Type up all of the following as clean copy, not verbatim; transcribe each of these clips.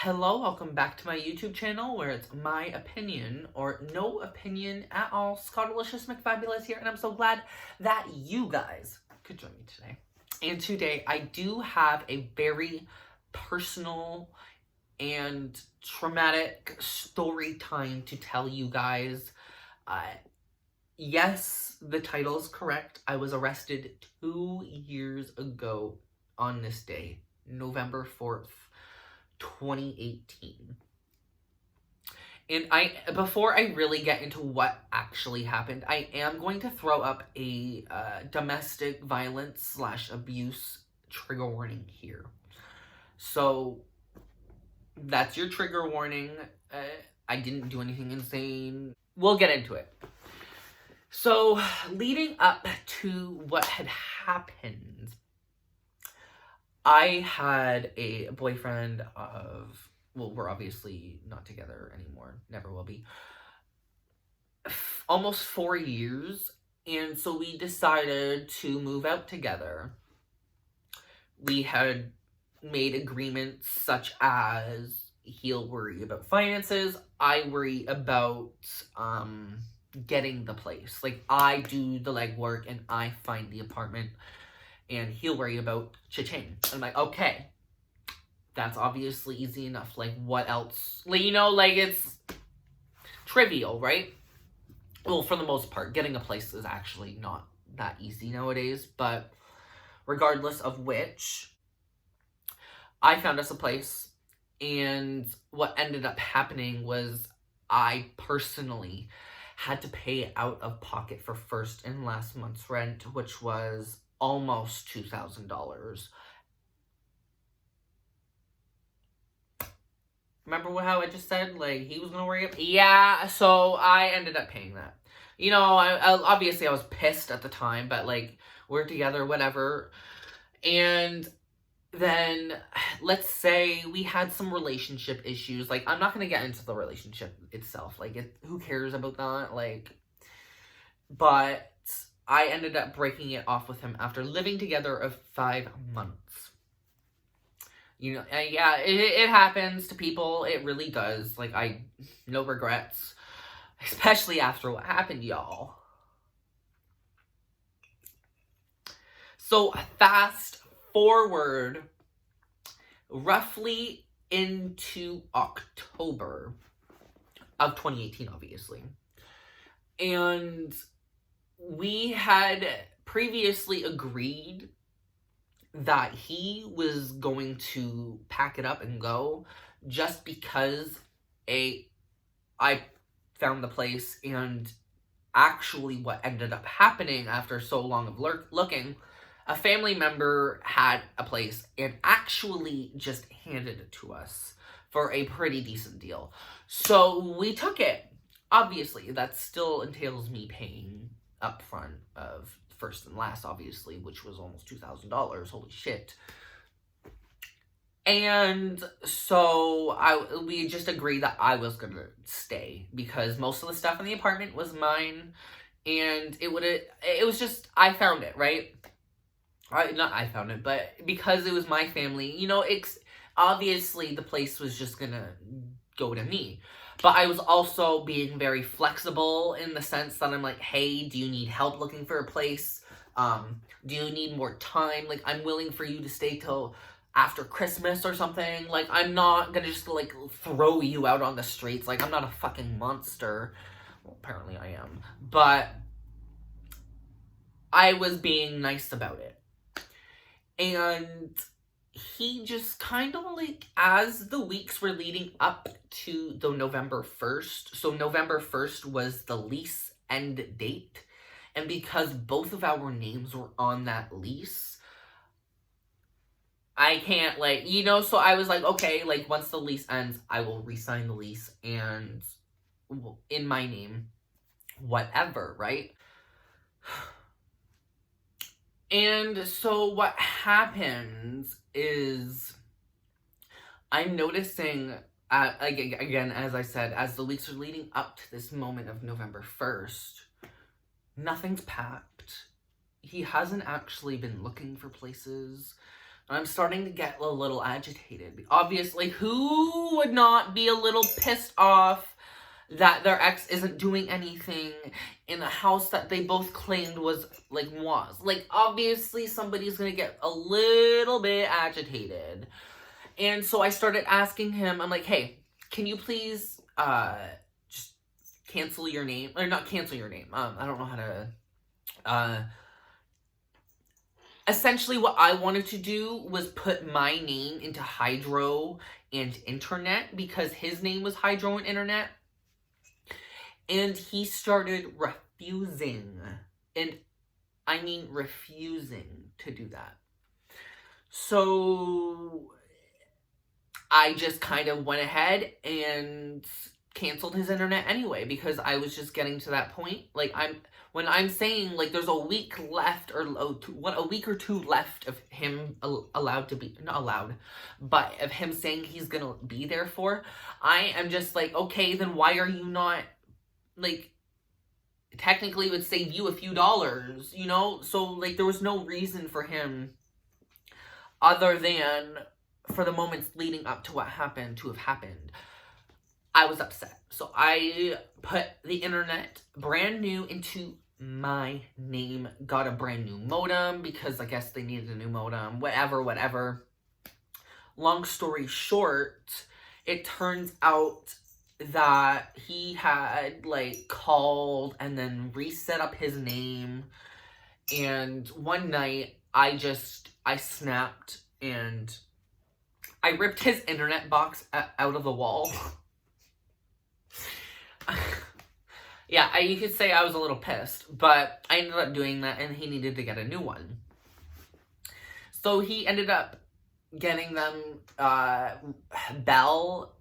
Hello, welcome back to my YouTube channel where it's my opinion or no opinion at all. Scottalicious McFabulous here, and I'm so glad that you guys could join me today. And today I do have a very personal and traumatic story time to tell you guys. Yes, the title is correct. I was arrested 2 years ago on this day, November 4th. 2018. And before I really get into what actually happened, I am going to throw up a domestic violence / abuse trigger warning here. So that's your trigger warning. I didn't do anything insane. We'll get into it. So leading up to what had happened, I had a boyfriend of, well, we're obviously not together anymore, never will be, almost 4 years, and so we decided to move out together. We had made agreements such as he'll worry about finances, I worry about getting the place. Like, I do the legwork and I find the apartment, and he'll worry about cha-ching. I'm like, okay, that's obviously easy enough. Like, what else? Like, it's trivial, right? Well, for the most part, getting a place is actually not that easy nowadays, but regardless of which, I found us a place, and what ended up happening was I personally had to pay out of pocket for first and last month's rent, which was almost $2,000. Remember how I just said, like, he was gonna worry about? Yeah, so I ended up paying that. Obviously I was pissed at the time, but, like, we're together, whatever. And then, let's say we had some relationship issues. Like, I'm not gonna get into the relationship itself. Like, who cares about that? Like, but I ended up breaking it off with him after living together of 5 months. Yeah, it happens to people. It really does. Like, no regrets. Especially after what happened, y'all. So, fast forward roughly into October of 2018, obviously. And we had previously agreed that he was going to pack it up and go just because I found the place, and actually what ended up happening after so long of looking, a family member had a place and actually just handed it to us for a pretty decent deal. So we took it. Obviously, that still entails me paying upfront of first and last, obviously, which was almost $2,000. Holy shit. And so we just agreed that I was gonna stay because most of the stuff in the apartment was mine, and it was just, I found it, right? Not I found it, but because it was my family, obviously the place was just gonna go to me. But I was also being very flexible in the sense that I'm like, hey, do you need help looking for a place? Do you need more time? Like, I'm willing for you to stay till after Christmas or something. Like, I'm not gonna just, like, throw you out on the streets. Like, I'm not a fucking monster. Well, apparently I am. But I was being nice about it. And he just kind of, like, as the weeks were leading up to the November 1st, so November 1st was the lease end date, and because both of our names were on that lease, I can't, so I was like, okay, like, once the lease ends, I will re-sign the lease, and in my name, whatever, right? And so what happens is I'm noticing, again, as I said, as the weeks are leading up to this moment of November 1st, nothing's packed. He hasn't actually been looking for places. I'm starting to get a little agitated. Obviously, who would not be a little pissed off that their ex isn't doing anything in a house that they both claimed was. Like, obviously, somebody's gonna get a little bit agitated. And so I started asking him, I'm like, hey, can you please, just cancel your name? Or not cancel your name. I don't know how to, essentially what I wanted to do was put my name into Hydro and Internet because his name was Hydro and Internet. And he started refusing. And I mean refusing to do that. So I just kind of went ahead and canceled his internet anyway because I was just getting to that point. Like, when I'm saying, like, there's a week left, or a week or two left of him not allowed, but of him saying he's gonna be there for, I am just like, okay, then why are you not, like, technically it would save you a few dollars, you know? So, like, there was no reason for him other than for the moments leading up to what happened to have happened. I was upset. So I put the internet brand new into my name, got a brand new modem because I guess they needed a new modem, whatever. Long story short, it turns out that he had, like, called and then reset up his name. And one night, I snapped and I ripped his internet box out of the wall. Yeah, you could say I was a little pissed, but I ended up doing that and he needed to get a new one. So he ended up getting them, Bell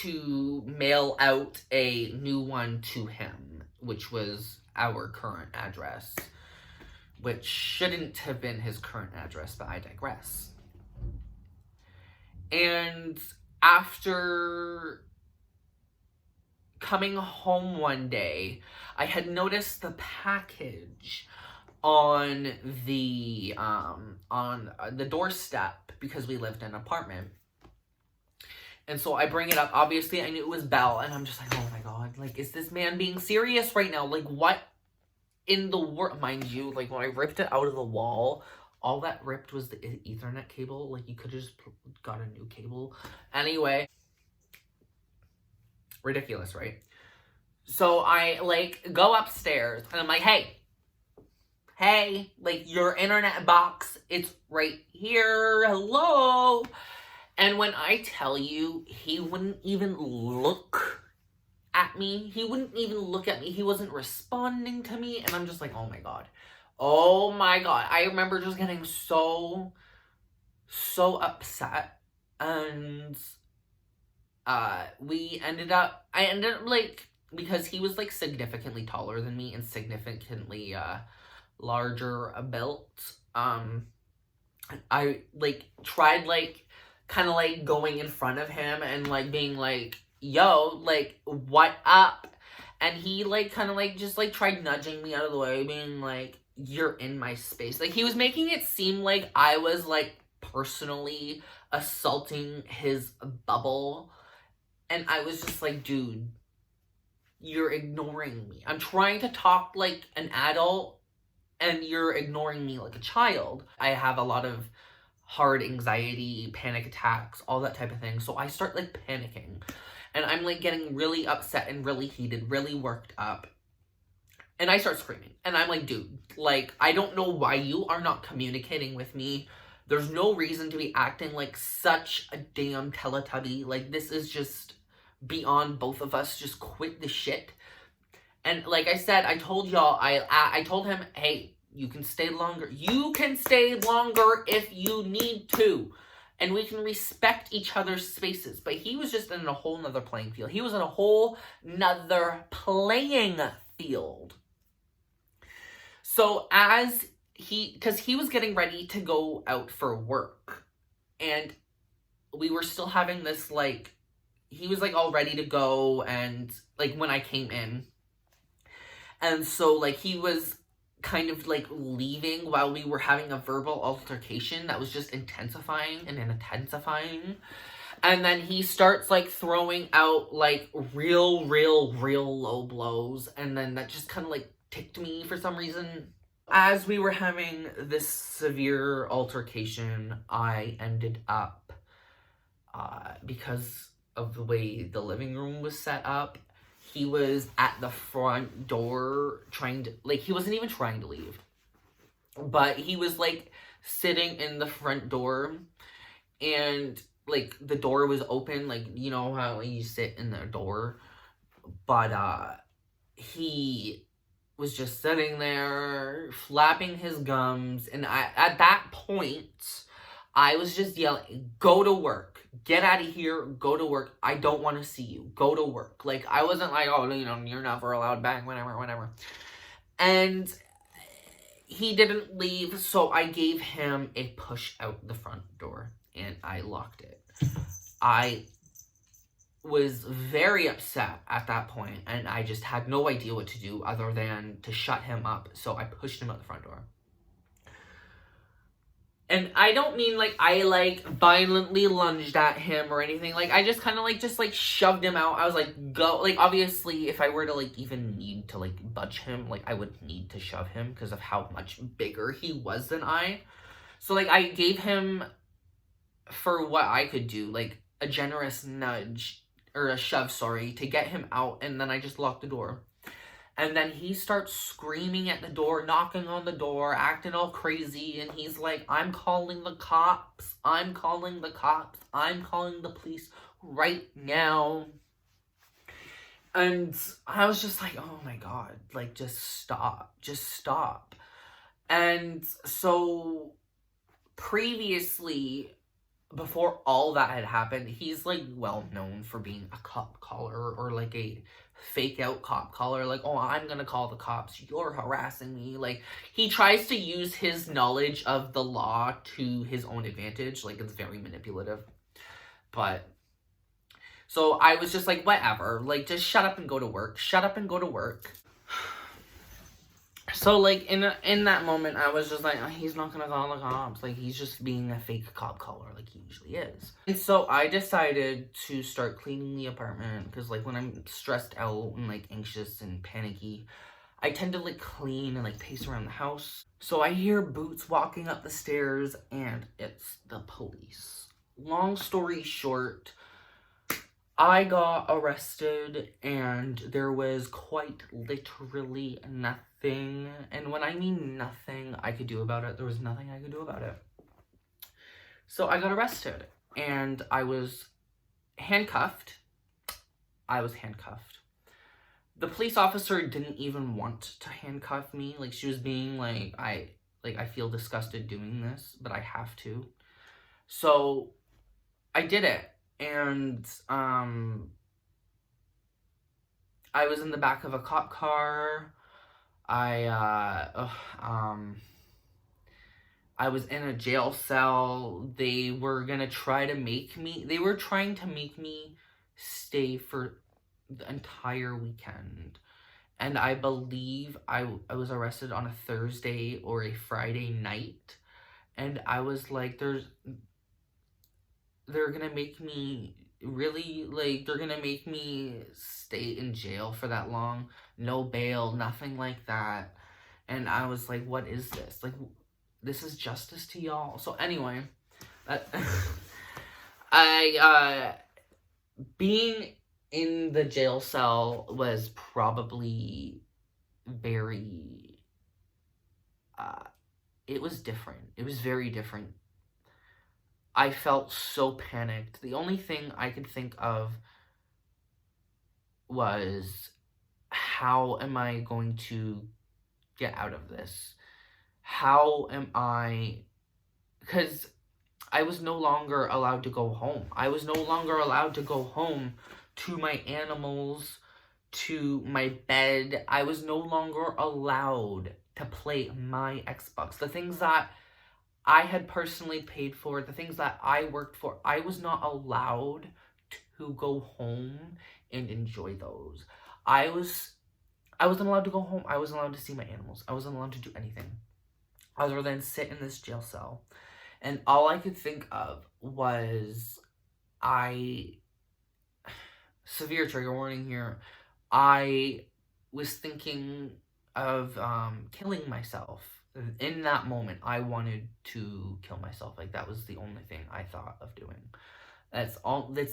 to mail out a new one to him, which was our current address, which shouldn't have been his current address, but I digress. And after coming home one day, I had noticed the package on the doorstep because we lived in an apartment. And so I bring it up. Obviously, I knew it was Belle, and I'm just like, oh my god, like, is this man being serious right now? Like, what in the world? Mind you, like, when I ripped it out of the wall, all that ripped was the Ethernet cable. Like, you could have just got a new cable. Anyway. Ridiculous, right? So I, like, go upstairs, and I'm like, hey, like, your internet box, it's right here, hello? And when I tell you, he wouldn't even look at me. He wouldn't even look at me. He wasn't responding to me, and I'm just like, oh my god. Oh my god. I remember just getting so upset, and I ended up, like, because he was, like, significantly taller than me and significantly, larger built, I, like, tried, like, kind of, like, going in front of him and, like, being like, yo, like, what up? And he, like, kind of, like, just, like, tried nudging me out of the way, being like, you're in my space. Like, he was making it seem like I was, like, personally assaulting his bubble. And I was just like, dude, you're ignoring me. I'm trying to talk like an adult, and you're ignoring me like a child. I have a lot of hard anxiety, panic attacks, all that type of thing. So I start, like, panicking. And I'm, like, getting really upset and really heated, really worked up. And I start screaming. And I'm like, dude, like, I don't know why you are not communicating with me. There's no reason to be acting like such a damn Teletubby. Like, this is just beyond both of us. Just quit the shit. And like I said, I told y'all, I told him, hey, you can stay longer. You can stay longer if you need to. And we can respect each other's spaces. But he was just in a whole nother playing field. He was in a whole nother playing field. So because he was getting ready to go out for work. And we were still having this, like, he was, like, all ready to go, and, like, when I came in. And so, like, he was kind of like leaving while we were having a verbal altercation that was just intensifying and intensifying. And then he starts like throwing out like real low blows, and then that just kind of like ticked me for some reason. As we were having this severe altercation, I ended up, because of the way the living room was set up, he was at the front door trying to, like, he wasn't even trying to leave, but he was like sitting in the front door, and like the door was open, like, you know how you sit in the door, but he was just sitting there flapping his gums, and at that point I was just yelling, go to work, get out of here, go to work, I don't want to see you, go to work. Like, I wasn't like, oh, you know, you're never allowed back, whatever. And he didn't leave, so I gave him a push out the front door, and I locked it. I was very upset at that point, and I just had no idea what to do other than to shut him up, so I pushed him out the front door. And I don't mean like I like violently lunged at him or anything. Like, I just kind of like just like shoved him out. I was like, go. Like, obviously if I were to like even need to like budge him, like I would need to shove him because of how much bigger he was than I. So like I gave him, for what I could do, like a generous nudge or a shove, sorry, to get him out, and then I just locked the door. And then he starts screaming at the door, knocking on the door, acting all crazy. And he's like, I'm calling the cops. I'm calling the cops. I'm calling the police right now. And I was just like, oh my God, like, just stop. Just stop. And so previously, before all that had happened, he's like well known for being a cop caller, or like a fake out cop caller, like, oh, I'm gonna call the cops, you're harassing me. Like, he tries to use his knowledge of the law to his own advantage. Like, it's very manipulative. But so I was just like, whatever, like, just shut up and go to work. Shut up and go to work. So, like, in that moment, I was just like, oh, he's not gonna call the cops. Like, he's just being a fake cop caller, like he usually is. And so I decided to start cleaning the apartment, because, like, when I'm stressed out and, like, anxious and panicky, I tend to, like, clean and, like, pace around the house. So I hear boots walking up the stairs, and it's the police. Long story short, I got arrested, and there was quite literally nothing, and when I mean nothing I could do about it, there was nothing I could do about it. So I got arrested, and I was handcuffed. The police officer didn't even want to handcuff me. Like, she was being like, I feel disgusted doing this, but I have to. So I did it. And I was in the back of a cop car. I was in a jail cell. They were trying to make me stay for the entire weekend. And I believe I was arrested on a Thursday or a Friday night. And I was like, they're gonna make me, really? Like, they're gonna make me stay in jail for that long? No bail, nothing like that. And I was like, what is this? Like, this is justice to y'all? So anyway, being in the jail cell was probably very, it was different. It was very different. I felt so panicked. The only thing I could think of was, how am I going to get out of this? How am I... Because I was no longer allowed to go home. I was no longer allowed to go home to my animals, to my bed. I was no longer allowed to play my Xbox. The things that I had personally paid for, the things that I worked for, I was not allowed to go home and enjoy those. I was I wasn't allowed to go home. I wasn't allowed to see my animals. I wasn't allowed to do anything other than sit in this jail cell. And all I could think of was severe trigger warning here, I was thinking of killing myself. In that moment, I wanted to kill myself. Like, that was the only thing I thought of doing. That's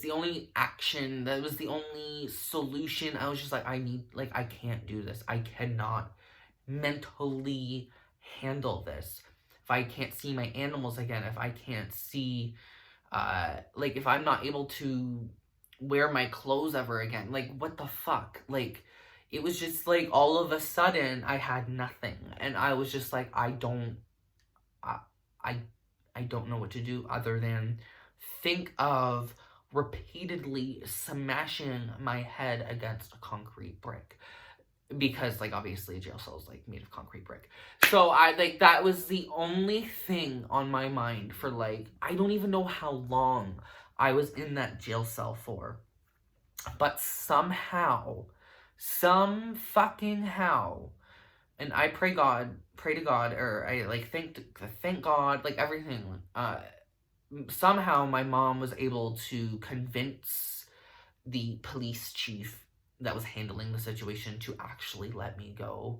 the only action. That was the only solution. I was just like, I can't do this. I cannot mentally handle this. If I can't see my animals again, if I can't see, if I'm not able to wear my clothes ever again, like, what the fuck? Like, it was just like, all of a sudden, I had nothing, and I was just like, I don't know what to do other than think of repeatedly smashing my head against a concrete brick. Because, like, obviously a jail cell is, like, made of concrete brick. So, that was the only thing on my mind for, like, I don't even know how long I was in that jail cell for. But somehow, some fucking how, and I pray to God, or I, like, thank God, like, everything, somehow my mom was able to convince the police chief that was handling the situation to actually let me go.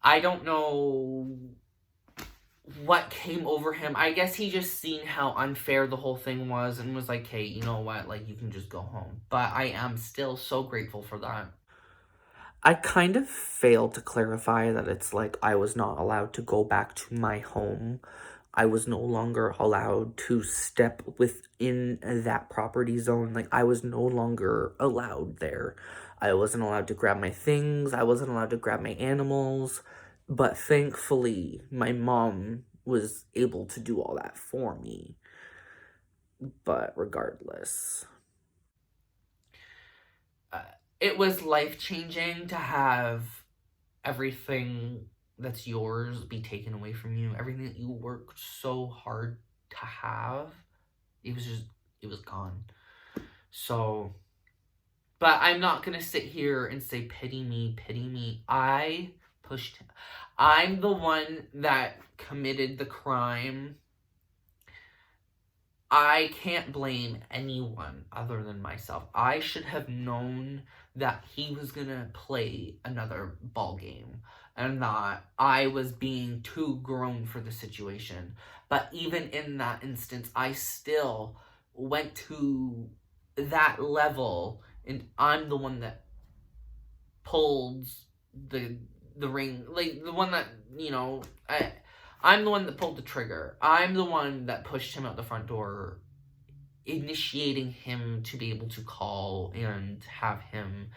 I don't know what came over him. I guess he just seen how unfair the whole thing was and was like, hey, you know what, like, you can just go home. But I am still so grateful for that. I kind of failed to clarify that it's like I was not allowed to go back to my home. I was no longer allowed to step within that property zone. Like, I was no longer allowed there. I wasn't allowed to grab my things. I wasn't allowed to grab my animals. But thankfully, my mom was able to do all that for me. But regardless, it was life-changing to have everything that's yours be taken away from you. Everything that you worked so hard to have, it was gone. So, but I'm not gonna sit here and say, pity me, pity me. I'm the one that committed the crime. I can't blame anyone other than myself. I should have known that he was gonna play another ball game and that I was being too grown for the situation. But even in that instance, I still went to that level, and I'm the one that pulled the ring, like, the one that, you know, I'm the one that pulled the trigger. I'm the one that pushed him out the front door, initiating him to be able to call and have him,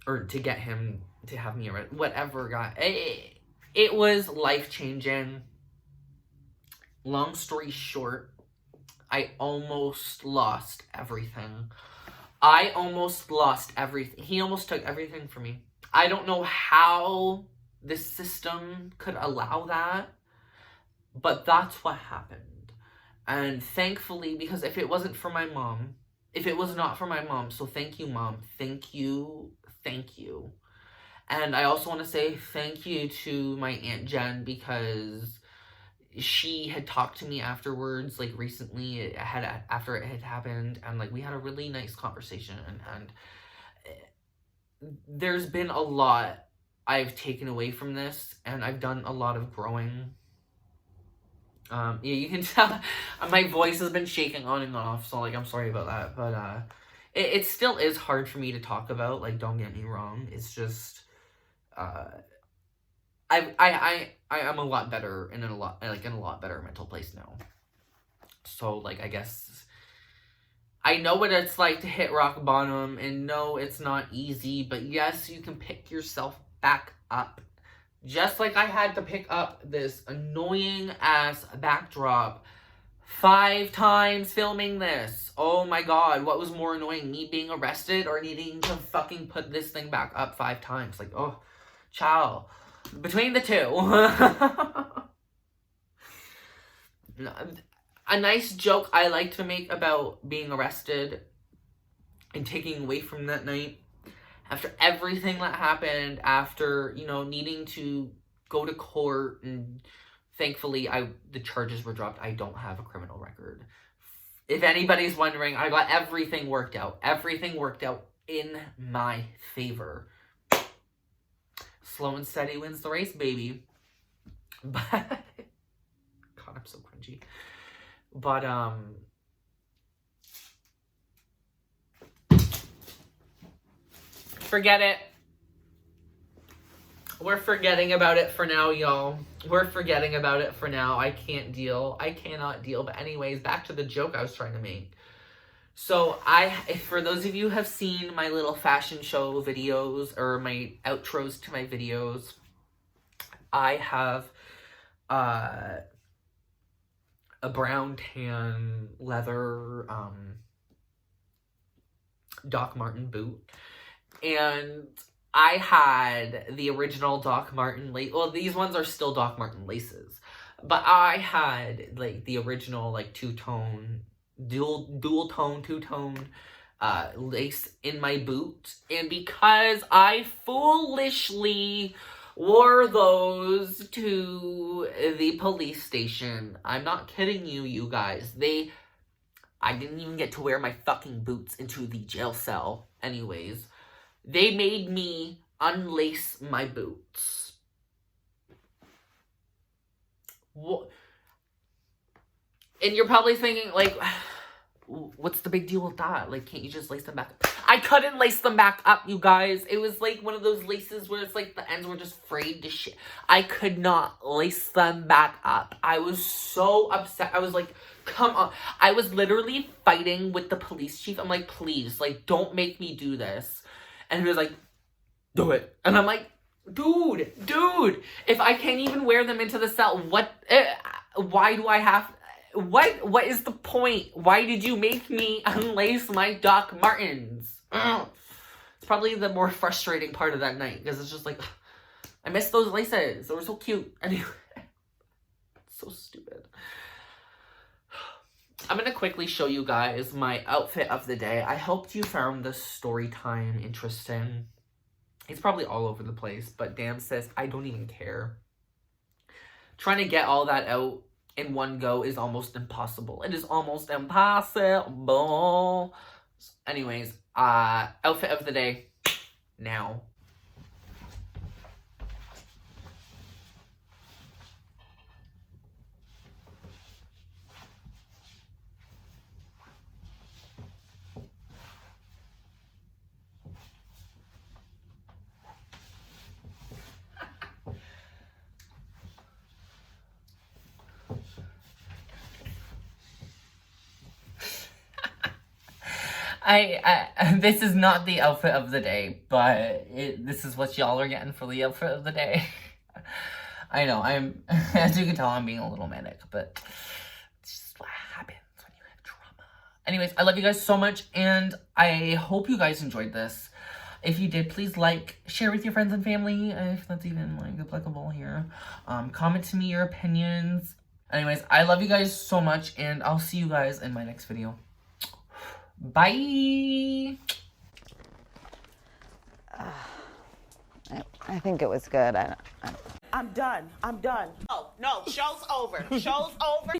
or to get him to have me arrested. Whatever, guy. It was life-changing. Long story short, I almost lost everything. I almost lost everything. He almost took everything from me. I don't know how this system could allow that, but that's what happened. And thankfully, because if it wasn't for my mom, if it was not for my mom, so thank you, Mom. Thank you. Thank you. And I also want to say thank you to my Aunt Jen, because she had talked to me afterwards, like, recently, after it had happened, and, like, we had a really nice conversation, and there's been a lot I've taken away from this, and I've done a lot of growing. Yeah, you can tell my voice has been shaking on and off, so, like, I'm sorry about that, but it still is hard for me to talk about, like, don't get me wrong. It's just, I'm a lot better, in a lot better mental place now. So, like, I guess I know what it's like to hit rock bottom, and no, it's not easy, but yes, you can pick yourself back up. Just like I had to pick up this annoying ass backdrop 5 times filming this. Oh my god, what was more annoying, me being arrested or needing to fucking put this thing back up 5 times? Like, oh, child. Between the two. A nice joke I like to make about being arrested and taking away from that night after everything that happened, after, you know, needing to go to court, and thankfully the charges were dropped. I don't have a criminal record. If anybody's wondering, I got everything worked out. Everything worked out in my favor. Slow and steady wins the race, baby. But God, I'm so cringy. But forget it. We're forgetting about it for now, y'all. We're forgetting about it for now. I can't deal. I cannot deal. But anyways, back to the joke I was trying to make. So for those of you who have seen my little fashion show videos or my outros to my videos, I have a brown tan leather Doc Marten boot. And I had the original Doc Marten lace. Well, these ones are still Doc Marten laces. But I had, like, the original, like, two-tone, two-tone lace in my boot. And because I foolishly wore those to the police station, I'm not kidding you, you guys. I didn't even get to wear my fucking boots into the jail cell anyways. They made me unlace my boots. What? And you're probably thinking, like, what's the big deal with that? Like, can't you just lace them back up? I couldn't lace them back up, you guys. It was like one of those laces where it's like the ends were just frayed to shit. I could not lace them back up. I was so upset. I was like, come on. I was literally fighting with the police chief. I'm like, please, like, don't make me do this. And he was like, do it. And I'm like, dude, if I can't even wear them into the cell, why do I have, what is the point? Why did you make me unlace my Doc Martens? Ugh. It's probably the more frustrating part of that night, because it's just like, I miss those laces. They were so cute. Anyway, so stupid. I'm going to quickly show you guys my outfit of the day. I hope you found this story time interesting. It's probably all over the place, but damn sis, I don't even care. Trying to get all that out in one go is almost impossible. It is almost impossible. Anyways, outfit of the day now. This is not the outfit of the day, but this is what y'all are getting for the outfit of the day. I know, as you can tell, I'm being a little manic, but it's just what happens when you have drama. Anyways, I love you guys so much, and I hope you guys enjoyed this. If you did, please like, share with your friends and family, if that's even, like, applicable here. Comment to me your opinions. Anyways, I love you guys so much, and I'll see you guys in my next video. Bye! I think it was good. I'm done. Oh, no, show's over. Show's over.